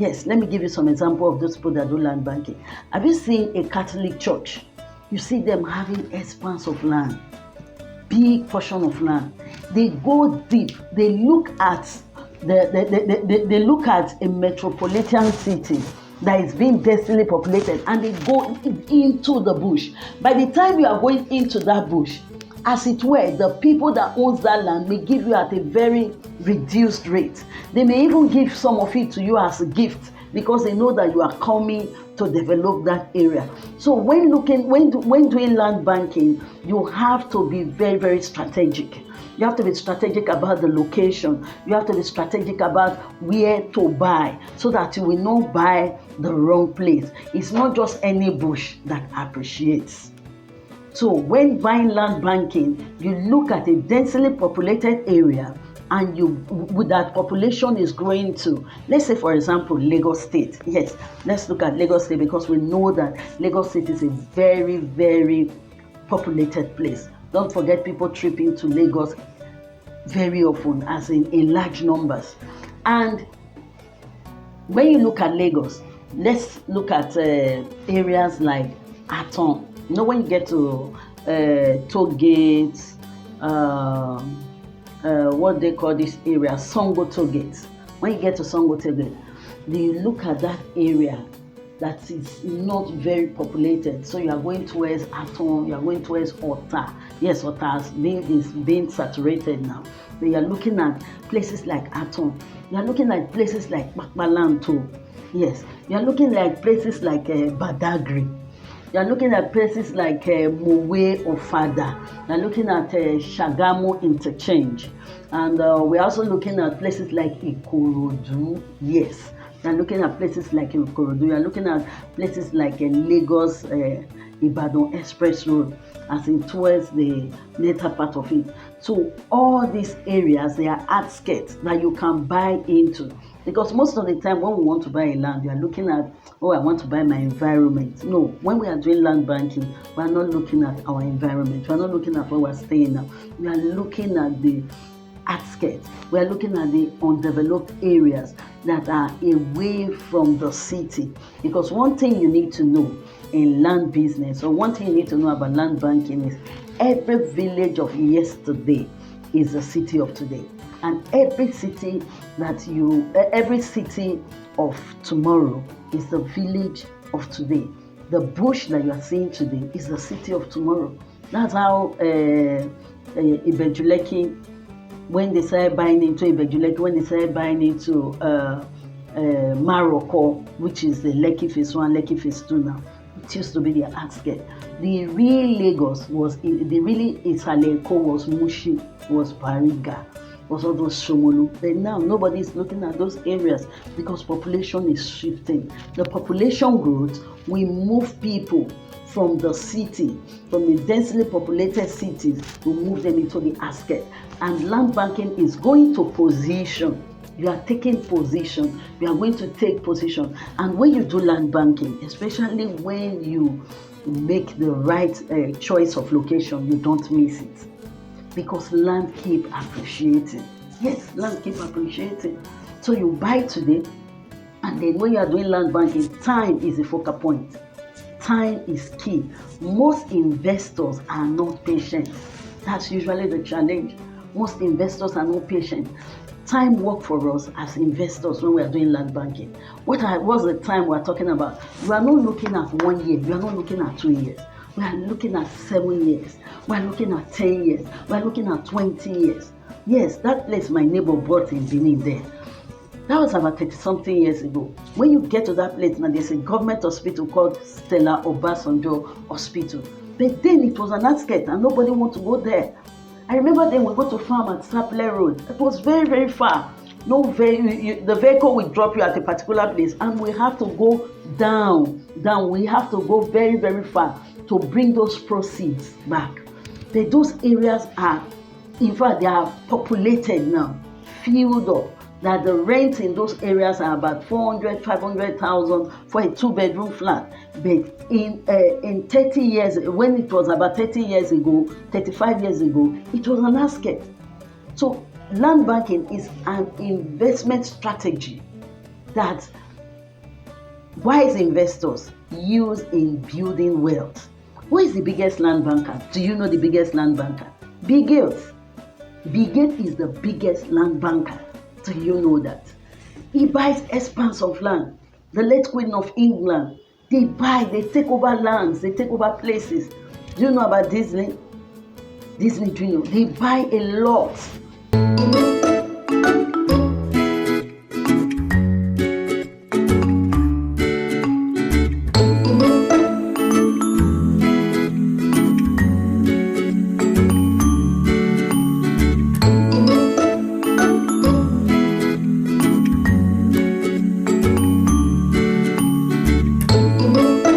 Yes, let me give you some example of those people that do land banking. Have you seen a Catholic church? You see them having expanse of land, big portion of land. They go deep. They look at they look at a metropolitan city that is being densely populated, and they go into the bush. By the time you are going into that bush, as it were, the people that owns that land may give you at a very reduced rate. They may even give some of it to you as a gift because they know that you are coming to develop that area. So when doing land banking, you have to be very, very strategic. You have to be strategic about the location. You have to be strategic about where to buy so that you will not buy the wrong place. It's not just any bush that appreciates. So when buying land banking, you look at a densely populated area, and with that population is growing to, let's say for example, Lagos State. Yes, let's look at Lagos State because we know that Lagos State is a very, very populated place. Don't forget, people trip into Lagos very often, as in large numbers. And when you look at Lagos, let's look at areas like Aton. You know, when you get to toll gates, what they call this area, Songo toll gates. When you get to Songo toll gate, you look at that area that is not very populated. So you are going towards Aton, you are going towards Ota. Yes, Ota is being saturated now. But you are looking at places like Aton. You are looking at places like Bakbalanto. Yes, you are looking at places like Badagry. You are looking at places like Mowe or Fada. You are looking at Shagamu Interchange. And we're also looking at places like Ikorodu. Yes. You are looking at places like Ikorodu. You are looking at places like Lagos Ibadan Express Road, as in towards the later part of it. So all these areas, they are outskirts that you can buy into. Because most of the time when we want to buy a land, we are looking at, oh, I want to buy my environment. No, when we are doing land banking, we are not looking at our environment. We are not looking at where we are staying now. We are looking at the outskirts. We are looking at the undeveloped areas that are away from the city. Because one thing you need to know in land business, or one thing you need to know about land banking is every village of yesterday is the city of today. And every city of tomorrow is the village of today. The bush that you are seeing today is the city of tomorrow. That's how Ibejuleki, when they started buying into Ibejuleki, when they started buying into Morocco, which is the Lekki Phase 1, Lekki Phase 2 now. It used to be the outskirts. The real Lagos was, the really Isaleko was Mushi, was Bariga, was all those Shomolu. But now nobody is looking at those areas because population is shifting. The population growth will move people from the city, from the densely populated cities, to move them into the outskirts. And land banking is going to position. You are taking position. You are going to take position. And when you do land banking, especially when you make the right choice of location, you don't miss it. Because land keep appreciating. Yes, land keep appreciating. So you buy today, and then when you are doing land banking, time is a focal point. Time is key. Most investors are not patient. That's usually the challenge. Most investors are not patient. Time work for us as investors when we are doing land banking. What's the time we are talking about? We are not looking at 1 year. We are not looking at 2 years. We are looking at 7 years. We are looking at 10 years. We are looking at 20 years. Yes, that place my neighbor bought in Benin there. That was about 30-something years ago. When you get to that place now, there's a government hospital called Stella Obasanjo Hospital. But then it was an outskirt and nobody wanted to go there. I remember then we go to farm at Sapler Road. It was very, very far. The vehicle will drop you at a particular place, and we have to go down. We have to go very, very far to bring those proceeds back. But those areas are, in fact, they are populated now, filled up. That the rent in those areas are about 400, 500,000 for a 2-bedroom flat. But in 30 years, when it was about 30 years ago, 35 years ago, it was an outskirt. So land banking is an investment strategy that wise investors use in building wealth. Who is the biggest land banker? Do you know the biggest land banker? Bill Gates. Bill Gates is the biggest land banker. Do you know that? He buys expanse of land. The late Queen of England, they take over lands, they take over places. Do you know about Disney? Disney Junior, they buy a lot